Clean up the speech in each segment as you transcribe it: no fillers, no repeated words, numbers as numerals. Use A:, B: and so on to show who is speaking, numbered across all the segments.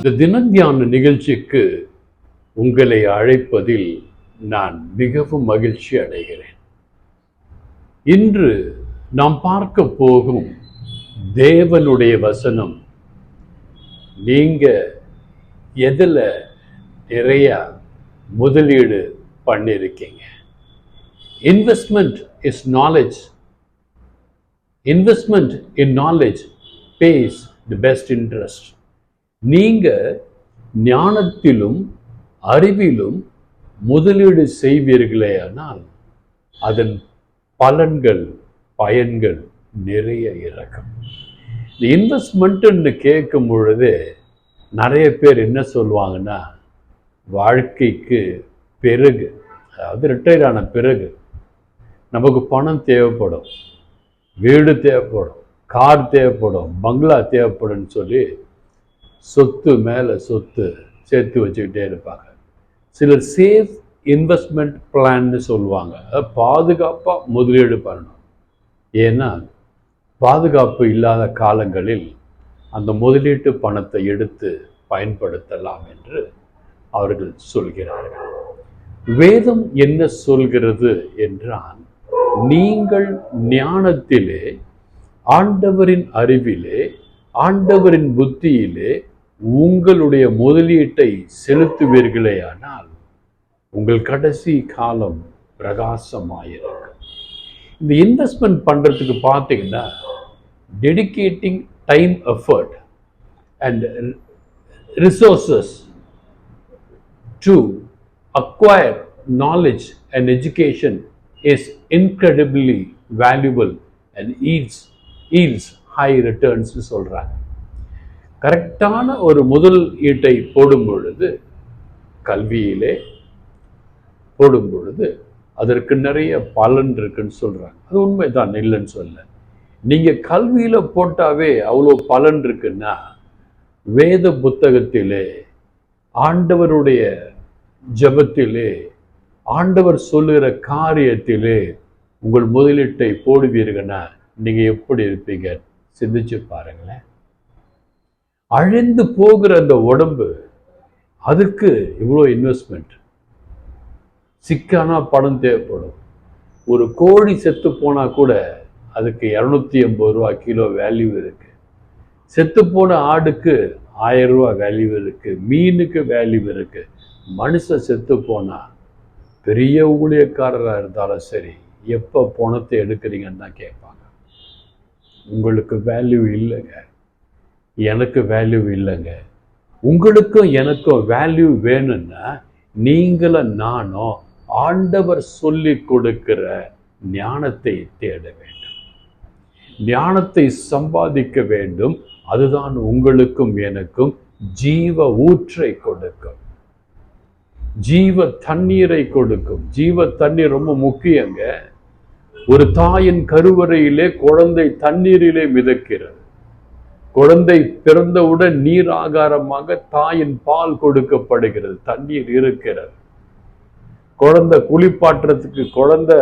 A: இந்த தினத்தியான நிகழ்ச்சிக்கு உங்களை அழைப்பதில் நான் மிகவும் மகிழ்ச்சி அடைகிறேன். இன்று நாம் பார்க்க போகும் தேவனுடைய வசனம், நீங்க எதுல நிறைய முதலீடு பண்ணிருக்கீங்க? Investment is knowledge. Investment in knowledge pays the best interest. நீங்க ஞானத்திலும் அறிவிலும் முதலீடு செய்வீர்களேயானால் அதன் பயன்கள் நிறைய இருக்கும். இந்த இன்வெஸ்ட்மெண்ட்னு கேட்கும் பொழுது நிறைய பேர் என்ன சொல்லுவாங்கன்னா, வாழ்க்கைக்கு பிறகு, அதாவது ரிட்டையர் ஆன பிறகு நமக்கு பணம் தேவைப்படும், வீடு தேவைப்படும், கார் தேவைப்படும், பங்களா தேவைப்படும் சொல்லி சொத்து மேலே சொத்து சேர்த்து வச்சுக்கிட்டே இருப்பாங்க. சிலர் சேஃப் இன்வெஸ்ட்மெண்ட் பிளான்னு சொல்லுவாங்க. பாதுகாப்பாக முதலீடு பண்ணணும். ஏன்னா பாதுகாப்பு இல்லாத காலங்களில் அந்த முதலீட்டு பணத்தை எடுத்து பயன்படுத்தலாம் என்று அவர்கள் சொல்கிறார்கள். வேதம் என்ன சொல்கிறது என்றால், நீங்கள் ஞானத்திலே, ஆண்டவரின் அறிவிலே, ஆண்டவரின் புத்தியிலே உங்களுடைய முதலீட்டை செலுத்துவீர்களேயானால் உங்கள் கடைசி காலம் பிரகாசமாயிருக்கும். இந்த இன்வெஸ்ட்மெண்ட் பண்றதுக்கு பார்த்தீங்கன்னா, dedicating time, effort and resources to acquire knowledge and education is incredibly valuable and yields high returns சொல்றாங்க. கரெக்டான ஒரு முதல் ஈட்டை போடும் பொழுது, கல்வியிலே போடும் பொழுது அதற்கு நிறைய பலன் இருக்குன்னு சொல்றாங்க. அது உண்மைதான், இல்லைன்னு சொல்ல. நீங்க கல்வியில போட்டாவே அவ்வளோ பலன் இருக்குன்னா, வேத புத்தகத்திலே, ஆண்டவருடைய ஜெபத்திலே, ஆண்டவர் சொல்லுகிற காரியத்திலே உங்கள் முதலீட்டை போடுவீர்கள்னா நீங்க எப்படி இருப்பீங்க? சிந்திச்சு பாருங்களேன். அழிந்து போகிற அந்த உடம்பு, அதுக்கு இவ்வளோ இன்வெஸ்ட்மெண்ட். சிக்கானா பணம் தேவைப்படும். ஒரு கோழி செத்து போனா கூட அதுக்கு 280 ரூபா கிலோ வேல்யூ இருக்கு. செத்து போன ஆடுக்கு 1000 ரூபா வேல்யூ இருக்கு. மீனுக்கு வேல்யூ இருக்கு. மனுஷன் செத்து போனா, பெரிய ஊழியக்காரராக இருந்தாலும் சரி, எப்போ பணத்தை எடுக்கிறீங்கன்னு தான் கேட்பாங்க. உங்களுக்கு வேல்யூ இல்லைங்க, எனக்கு வேல்யூ இல்லைங்க. உங்களுக்கும் எனக்கும் வேல்யூ வேணும்னா நீங்களும் நானும் ஆண்டவர் சொல்லி கொடுக்கிற ஞானத்தை தேட வேண்டும், ஞானத்தை சம்பாதிக்க வேண்டும். அதுதான் உங்களுக்கும் எனக்கும் ஜீவ ஊற்றை கொடுக்கும், ஜீவ தண்ணீரை கொடுக்கும். ஜீவ தண்ணீர் ரொம்ப முக்கியங்க. ஒரு தாயின் கருவறையிலே குழந்தை தண்ணீரிலே மிதக்கிறது. குழந்தை பிறந்தவுடன் நீர் ஆகாரமாக தாயின் பால் கொடுக்கப்படுகிறது, தண்ணீர் இருக்கிறது. குழந்தை குளிப்பாட்டுறதுக்கு, குழந்தை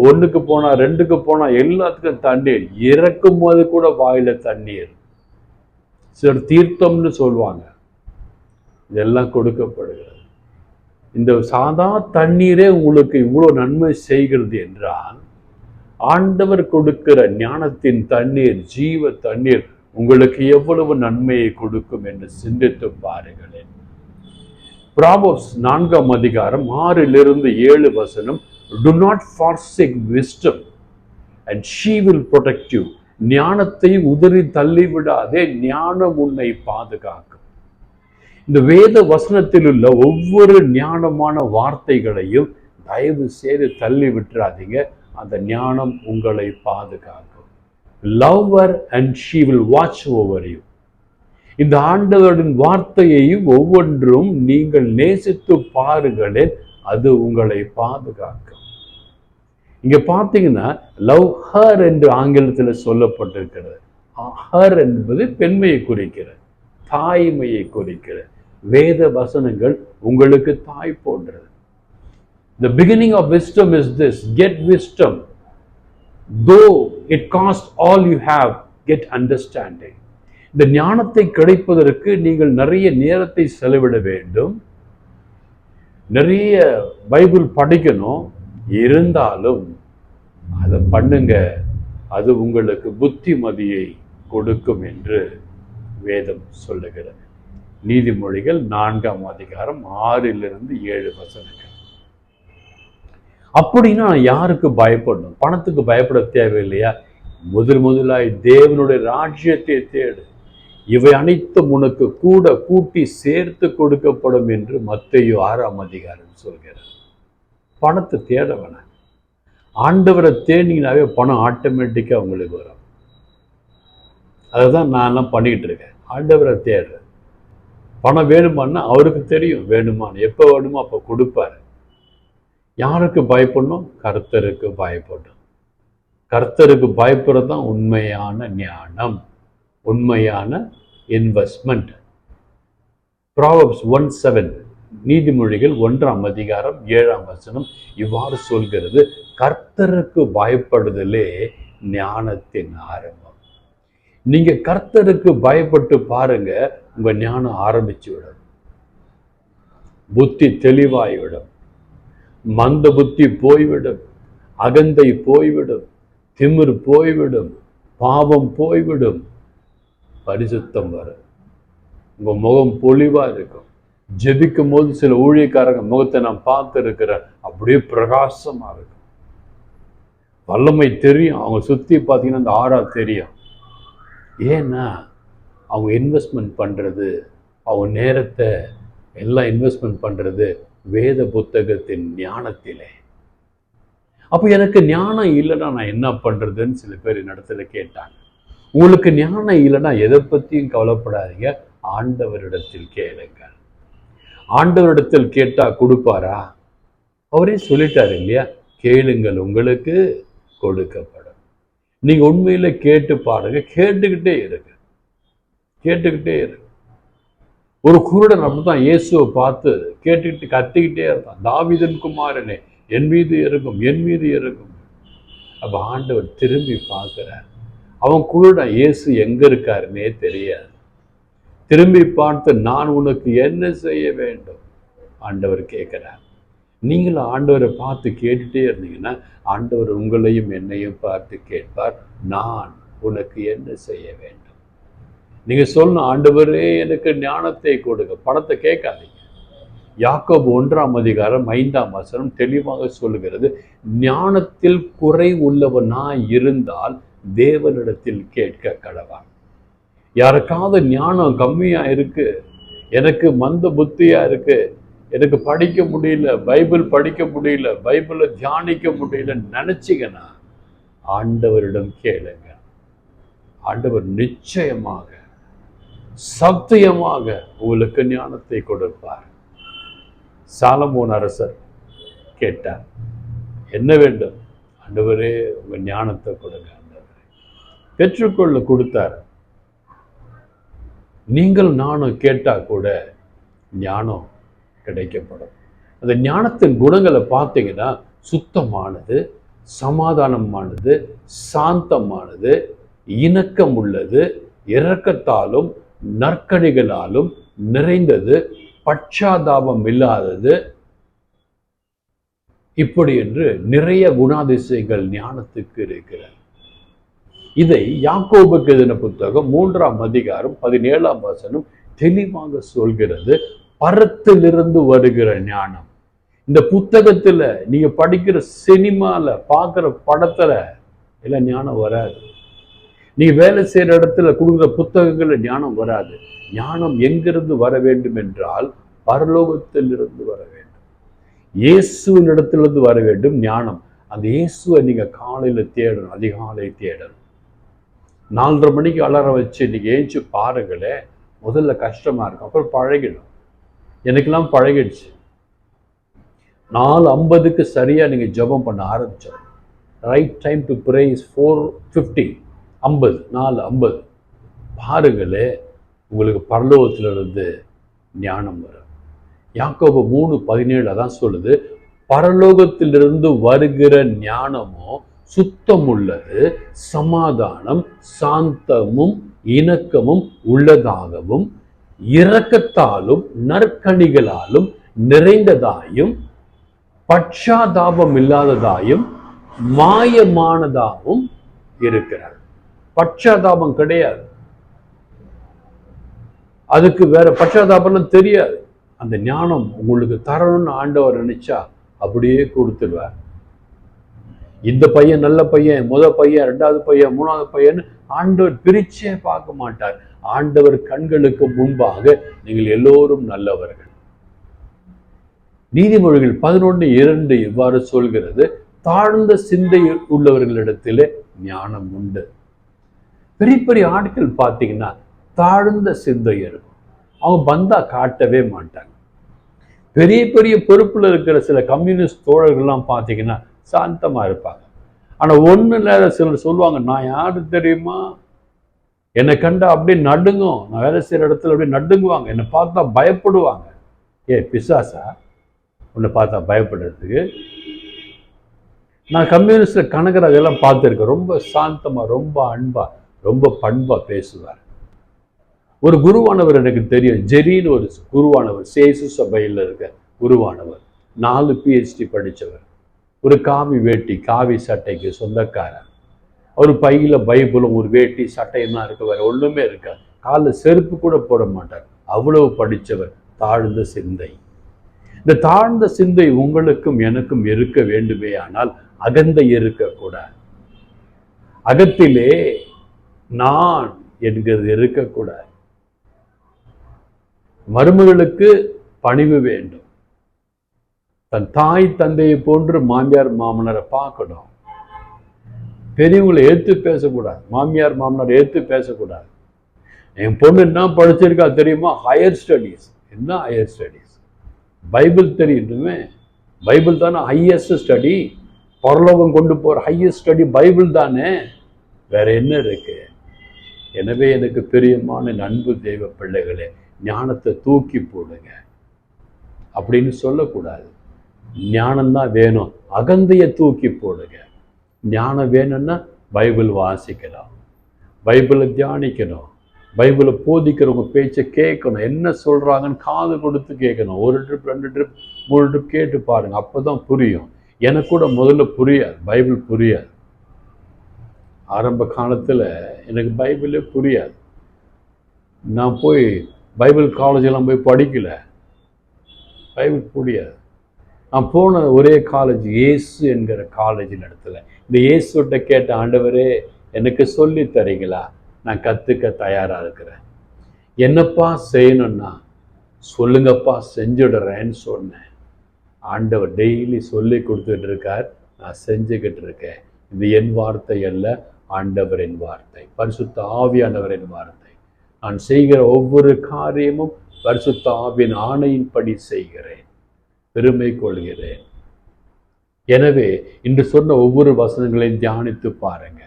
A: 1க்கு போனா 2க்கு போனா எல்லாத்துக்கும் தண்ணீர். இறக்கும் போது கூட வாயில தண்ணீர், சிலர் தீர்த்தம்னு சொல்லுவாங்க, இதெல்லாம் கொடுக்கப்படுகிறது. இந்த சாதா தண்ணீரே உங்களுக்கு இவ்வளோ நன்மை செய்கிறது என்றால், ஆண்டவர் கொடுக்கிற ஞானத்தின் தண்ணீர், ஜீவ தண்ணீர் உங்களுக்கு எவ்வளவு நன்மையை கொடுக்கும் என்று சிந்தித்து பாருங்களேன். ப்ராவர்ப்ஸ் 4ஆம் அதிகாரம் 6-7 வசனம், do not forsake wisdom and she will protect you. ஞானத்தை உதறி தள்ளிவிடாதே, ஞானம் உன்னை பாதுகாக்கும். இந்த வேத வசனத்தில் உள்ள ஒவ்வொரு ஞானமான வார்த்தைகளையும் தயவு செய்து தள்ளி விட்டுறாதீங்க. அந்த ஞானம் உங்களை பாதுகாக்கும். Love her and she will watch over you. இந்த ஆண்டவரின் வார்த்தையையும் ஒவ்வொன்றும் நீங்கள் நேசித்து பாருங்களேன், அது உங்களை பாதுகாக்கும். இங்க பார்த்தீங்கன்னா லவ் ஹர் என்று ஆங்கிலத்தில் சொல்லப்பட்டிருக்கிறது. ஹர் என்பது பெண்மையை குறிக்கிறது, தாய்மையை குறிக்கிறது. வேத வசனங்கள் உங்களுக்கு தாய் போன்றது. The beginning of wisdom is this: get wisdom. Though it costs all you have, get understanding. இந்த ஞானத்தை கிடைப்பதற்கு நீங்கள் நிறைய நேரத்தை செலவிட வேண்டும், நிறைய பைபிள் படிக்கணும். இருந்தாலும் அதை பண்ணுங்க, அது உங்களுக்கு புத்திமதியை கொடுக்கும் என்று வேதம் சொல்லுகிறது. நீதிமொழிகள் 4ஆம் அதிகாரம் 6-7 வசனங்கள். அப்படின்னா யாருக்கு பயப்படணும்? பணத்துக்கு பயப்பட தேவையில்லையா? முதலாய் தேவனுடைய ராஜ்யத்தை தேடு, இவை அனைத்தும் உனக்கு கூட கூட்டி சேர்த்து கொடுக்கப்படும் என்று மத்தேயு 6ஆம் அதிகாரம் சொல்கிறார். பணத்தை தேட வேணாம், ஆண்டவரை தேடிங்கனாவே பணம் ஆட்டோமேட்டிக்காக உங்களுக்கு வரும். அதை தான் நான்லாம் பண்ணிக்கிட்டு இருக்கேன். ஆண்டவரை தேடுறேன். பணம் வேணுமான்னா அவருக்கு தெரியும் வேணுமான்னு, எப்போ வேணுமோ அப்போ கொடுப்பாரு. யாருக்கு பயப்படணும்? கர்த்தருக்கு பயப்படணும். கர்த்தருக்கு பயப்படுறது தான் உண்மையான ஞானம், உண்மையான இன்வெஸ்ட்மெண்ட். ப்ராவர்ப்ஸ் 1:7, நீதிமொழிகள் 1ஆம் அதிகாரம் 7ஆம் வசனம் இவ்வாறு சொல்கிறது, கர்த்தருக்கு பயப்படுதலே ஞானத்தின் ஆரம்பம். நீங்க கர்த்தருக்கு பயப்பட்டு பாருங்க, உங்க ஞானம் ஆரம்பிச்சு விடும். புத்தி தெளிவாய்விடும், மந்த புத்தி போய்விடும், அகந்தை போய்விடும், திமிர் போய்விடும், பாவம் போய்விடும், பரிசுத்தம் வரும். உங்க முகம் பொலிவா இருக்கும். ஜெபிக்கும் போது சில ஊழியக்காரங்க முகத்தை நான் பார்த்து இருக்கிறேன், அப்படியே பிரகாசமா இருக்கும். வல்லமை தெரியும். அவங்க சுத்தி பார்த்தீங்கன்னா அந்த ஆறா தெரியும். ஏன்னா அவங்க இன்வெஸ்ட்மெண்ட் பண்றது, அவங்க நேரத்தை எல்லாம் இன்வெஸ்ட்மெண்ட் பண்றது வேத புத்தகத்தின் ஞானத்திலே. அப்போ எனக்கு ஞானம் இல்லைன்னா நான் என்ன பண்றதுன்னு சில பேர் இடத்துல கேட்டாங்க. உங்களுக்கு ஞானம் இல்லைன்னா எதை பற்றியும் கவலைப்படாதீங்க, ஆண்டவரிடத்தில் கேளுங்க. ஆண்டவரிடத்தில் கேட்டா கொடுப்பாரா? அவரே சொல்லிட்டாரு இல்லையா, கேளுங்கள் உங்களுக்கு கொடுக்கப்படும். நீங்க உண்மையில கேட்டு பாருங்க, கேட்டுக்கிட்டே இருங்க, கேட்டுக்கிட்டே இருங்க. ஒரு குருடன் அப்படித்தான் இயேசுவை பார்த்து கேட்டுக்கிட்டு கத்திக்கிட்டே இருந்தான், தாவீதின் குமாரனே என் மீது இறங்கும், என் மீது இறங்கும். அப்ப ஆண்டவர் திரும்பி பார்க்கிறார். அவன் குருடன், இயேசு எங்க இருக்காருன்னே தெரியாது. திரும்பி பார்த்து நான் உனக்கு என்ன செய்ய வேண்டும் ஆண்டவர் கேட்கிறார். நீங்களும் ஆண்டவரை பார்த்து கேட்டுட்டே இருந்தீங்கன்னா ஆண்டவர் உங்களையும் என்னையும் பார்த்து கேட்பார், நான் உனக்கு என்ன செய்ய வேண்டும். நீங்க சொல்லணும், ஆண்டவரே எனக்கு ஞானத்தை கொடுங்க, பணத்தை கேட்காதீங்க. யாக்கோபு 1ஆம் அதிகாரம் 5ஆம் வசனம் தெளிவாக சொல்லுகிறது, ஞானத்தில் குறை உள்ளவனாய் இருந்தால் தேவனிடத்தில் கேட்க கடவான். யாருக்காவது ஞானம் கம்மியா இருக்கு, எனக்கு மந்த புத்தியா இருக்கு, எனக்கு படிக்க முடியல, பைபிள் படிக்க முடியல, பைபிளை தியானிக்க முடியலன்னு நினைச்சிங்கன்னா ஆண்டவரிடம் கேளுங்க. ஆண்டவர் நிச்சயமாக சத்தியமாக உங்களுக்கு ஞானத்தை கொடுப்பார். சாலமோன் அரசர் கேட்டார், என்ன வேண்டும்? ஆண்டவரே உங்க ஞானத்தை கொடுங்க. ஆண்டவரே பெற்றுக்கொள்ள கொடுத்தார். நீங்கள் நானும் கேட்டா கூட ஞானம் கிடைக்கப்படும். அந்த ஞானத்தின் குணங்களை பார்த்தீங்கன்னா சுத்தமானது, சமாதானமானது, சாந்தமானது, இணக்கம் உள்ளது, இரக்கத்தாலும் நற்கனிகளாலும் நிறைந்தது, பட்சாதாபம் இல்லாதது, இப்படி என்று நிறைய குணாதிசயங்கள் ஞானத்துக்கு இருக்கிறது. இதை யாக்கோபுக்கு எழுதின புத்தகம் 3ஆம் அதிகாரம் 17ஆம் வசனம் தெளிவாக சொல்கிறது. பரத்திலிருந்து வருகிற ஞானம். இந்த புத்தகத்துல நீங்க படிக்கிற சினிமால பார்க்கிற படத்துல எல்லாம் ஞானம் வராது. நீ வேலை செய்யற இடத்துல கொடுக்குற புத்தகங்கள்ல ஞானம் வராது. ஞானம் எங்கிருந்து வர வேண்டும் என்றால் பரலோகத்திலிருந்து வர வேண்டும், இயேசுவின் இடத்திலிருந்து வர வேண்டும் ஞானம். அந்த இயேசுவை நீங்க காலையில தேடணும், அதிகாலை தேடணும். 4:30 மணிக்கு அலாரம் வச்சு நீங்க ஏஞ்சி பாருங்களேன். முதல்ல கஷ்டமா இருக்கும், அப்புறம் பழகிடும். எனக்கெல்லாம் பழகிடுச்சு. 4:50க்கு சரியா நீங்க ஜெபம் பண்ண ஆரம்பிச்சோம். Right time to pray is 4:50. 4:50 பாருங்களே, உங்களுக்கு பரலோகத்திலிருந்து ஞானம் வரும். யாக்கோபு 3:17 அதான் சொல்லுது, பரலோகத்திலிருந்து வருகிற ஞானமோ சுத்தம் உள்ளது, சமாதானம், சாந்தமும் இணக்கமும் உள்ளதாகவும் இரக்கத்தாலும் நற்கனிகளாலும் நிறைந்ததாயும் பட்சாதாபம் இல்லாததாயும் மாயமானதாகவும் இருக்கிறார். பட்சாதாபம் கிடையாது. அதுக்கு வேற பட்சாதாபம் தெரியாது. அந்த ஞானம் உங்களுக்கு தரணும்னு ஆண்டவர் நினைச்சா அப்படியே கொடுத்துருவார். இந்த பையன் நல்ல பையன், முதல் பையன், ரெண்டாவது பையன், மூணாவது பையன் ஆண்டவர் பிரிச்சே பார்க்க மாட்டார். ஆண்டவர் கண்களுக்கு முன்பாக நீங்கள் எல்லோரும் நல்லவர்கள். நீதிமொழிகள் 11:2 இவ்வாறு சொல்கிறது, தாழ்ந்த சிந்தை உள்ளவர்களிடத்திலே ஞானம் உண்டு. பெரிய பெரிய ஆட்கள் பார்த்தீங்கன்னா தாழ்ந்த சிந்தை இருக்கும். அவங்க பந்தா காட்டவே மாட்டாங்க. பெரிய பெரிய பொறுப்புல இருக்கிற சில கம்யூனிஸ்ட் தோழர்கள்லாம் பார்த்தீங்கன்னா சாந்தமா இருப்பாங்க. ஆனா ஒண்ணு நேரம் சிலர் சொல்லுவாங்க, நான் யாரு தெரியுமா, என்னை கண்டா அப்படியே நடுங்கும், நான் வேலை செய்யற இடத்துல அப்படியே நடுங்குவாங்க, என்னை பார்த்தா பயப்படுவாங்க. பிசாசா உன்னை பார்த்தா பயப்படுறதுக்கு? நான் கம்யூனிஸ்ட்ல கனகராஜ் எல்லாம் பார்த்துருக்கேன். ரொம்ப சாந்தமா, ரொம்ப அன்பா, ரொம்ப பண்பா பேசுவார். ஒரு குருவானவர் எனக்கு தெரியும், ஜெரின்னு ஒரு குருவானவர், சேசு சபையில் இருக்க குருவானவர், 4 PhD படித்தவர், ஒரு காவி வேட்டி காவி சட்டைக்கு சொந்தக்காரர். அவர் பையில பைபிளும் ஒரு வேட்டி சட்டையெல்லாம் இருக்கு, வேற ஒண்ணுமே இருக்காது. காலில் செருப்பு கூட போட மாட்டார். அவ்வளவு படித்தவர். தாழ்ந்த சிந்தை. இந்த தாழ்ந்த சிந்தை உங்களுக்கும் எனக்கும் இருக்க வேண்டுமே, ஆனால் அகந்தை இருக்கக்கூடாது. அகத்திலே நான் என்கிறது இருக்கக்கூடாது. மருமகளுக்கு பணிவு வேண்டும். தன் தாய் தந்தையை போன்று மாமியார் மாமனாரை பார்க்கணும். பெரியவங்களை ஏற்று பேசக்கூடாது. மாமியார் மாமனார் ஏற்று பேசக்கூடாது. என் பொண்ணு என்ன படிச்சிருக்கா தெரியுமா? Higher studies. என்ன ஹையர் ஸ்டடீஸ்? பைபிள் தெரியுமே. பைபிள் தானே ஹையஸ்ட் ஸ்டடி. பரலோகம் கொண்டு போகிற ஹையஸ்ட் ஸ்டடி பைபிள் தானே, வேற என்ன இருக்கு? எனவே எனக்கு பிரியமான அன்பு தெய்வ பிள்ளைகளே, ஞானத்தை தூக்கி போடுங்க அப்படின்னு சொல்லக்கூடாது. ஞானம்தான் வேணும், அகந்தையை தூக்கி போடுங்க. ஞானம் வேணும்னா பைபிள் வாசிக்கணும், பைபிளை தியானிக்கணும், பைபிளை போதிக்கிறவங்க பேச்சை கேட்கணும், என்ன சொல்றாங்கன்னு காது கொடுத்து கேட்கணும். 1 ட்ரிப் 2 ட்ரிப் 3 ட்ரிப் கேட்டு பாருங்க, அப்பதான் புரியும். எனக்கு கூட முதல்ல புரியாது, பைபிள் புரியாது. ஆரம்ப காலத்துல எனக்கு பைபிளே புரியாது. நான் போய் பைபிள் காலேஜெல்லாம் போய் படிக்கல, பைபிள் புரியாது. நான் போன ஒரே காலேஜ் இயேசு என்கிற காலேஜ் இடத்துல இந்த இயேசுட்ட கேட்ட, ஆண்டவரே எனக்கு சொல்லி தரீங்களா, நான் கற்றுக்க தயாராக இருக்கிறேன், என்னப்பா செய்யணும்னா சொல்லுங்கப்பா செஞ்சுடுறேன்னு சொன்னேன். ஆண்டவர் டெய்லி சொல்லி கொடுத்துட்டு இருக்கார், நான் செஞ்சுக்கிட்டு இருக்கேன். இது என் வார்த்தை அல்ல, ஆண்டவரின் வார்த்தை, பரிசுத்த ஆவியானவரின் வார்த்தை. நான் செய்கிற ஒவ்வொரு காரியமும் பரிசுத்த ஆவியின் ஆணையின்படி செய்கிறேன், பெருமை கொள்கிறேன். எனவே இன்று சொன்ன ஒவ்வொரு வசனங்களையும் தியானித்து பாருங்க.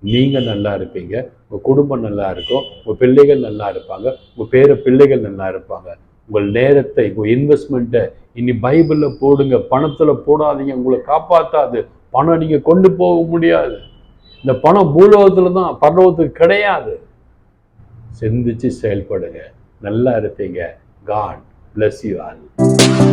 A: நீங்க நல்லா இருப்பீங்க, உங்க குடும்பம் நல்லா இருக்கும், உங்க பிள்ளைகள் நல்லா இருப்பாங்க, உங்க பேர பிள்ளைகள் நல்லா இருப்பாங்க. உங்கள் நேரத்தை, உங்க இன்வெஸ்ட்மெண்ட்டை இனி பைபிள்ல போடுங்க, பணத்துல போடாதீங்க. உங்களை காப்பாத்தாது. பணம் நீங்க கொண்டு போக முடியாது. இந்த பணம் பூலோகத்துல தான், பரலோகத்துக்கு கிடையாது. சிந்திச்சு செயல்படுங்க, நல்லா இருப்பீங்க. God bless you all.